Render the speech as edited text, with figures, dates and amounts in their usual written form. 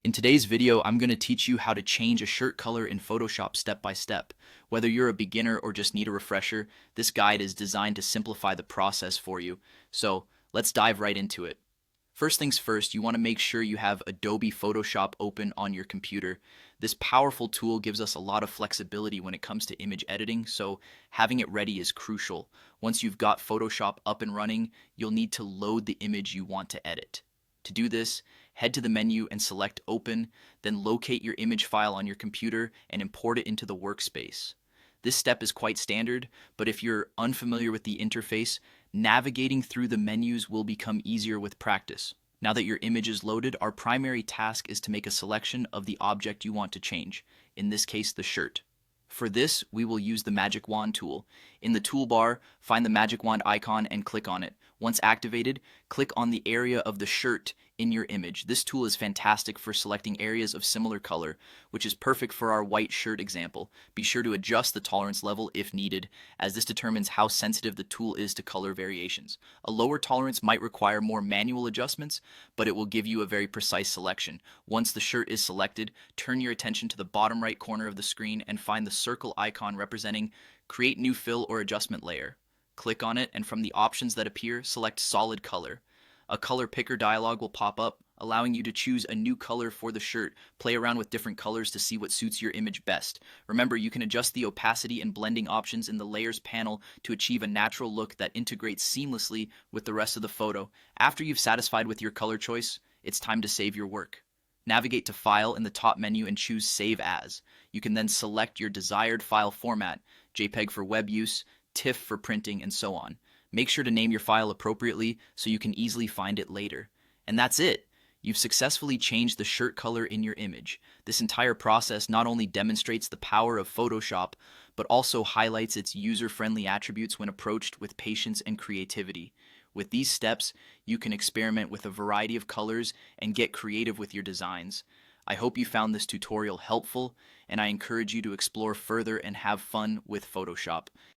In today's video, I'm going to teach you how to change a shirt color in Photoshop step by step. Whether you're a beginner or just need a refresher, this guide is designed to simplify the process for you. So let's dive right into it. First things first, you want to make sure you have Adobe Photoshop open on your computer. This powerful tool gives us a lot of flexibility when it comes to image editing, so having it ready is crucial. Once you've got Photoshop up and running, you'll need to load the image you want to edit. To do this, head to the menu and select Open, then locate your image file on your computer and import it into the workspace. This step is quite standard, but if you're unfamiliar with the interface, navigating through the menus will become easier with practice. Now that your image is loaded, our primary task is to make a selection of the object you want to change, in this case the shirt. For this, we will use the Magic Wand tool. In the toolbar, find the Magic Wand icon and click on it. Once activated, click on the area of the shirt in your image. This tool is fantastic for selecting areas of similar color, which is perfect for our white shirt example. Be sure to adjust the tolerance level if needed, as this determines how sensitive the tool is to color variations. A lower tolerance might require more manual adjustments, but it will give you a very precise selection. Once the shirt is selected, turn your attention to the bottom right corner of the screen and find the circle icon representing Create New Fill or Adjustment Layer. Click on it, and from the options that appear, select Solid Color. A color picker dialog will pop up, allowing you to choose a new color for the shirt. Play around with different colors to see what suits your image best. Remember, you can adjust the opacity and blending options in the Layers panel to achieve a natural look that integrates seamlessly with the rest of the photo. After you've satisfied with your color choice, it's time to save your work. Navigate to File in the top menu and choose Save As. You can then select your desired file format, JPEG for web use, TIFF for printing, and so on. Make sure to name your file appropriately so you can easily find it later. And that's it! You've successfully changed the shirt color in your image. This entire process not only demonstrates the power of Photoshop, but also highlights its user-friendly attributes when approached with patience and creativity. With these steps, you can experiment with a variety of colors and get creative with your designs. I hope you found this tutorial helpful, and I encourage you to explore further and have fun with Photoshop.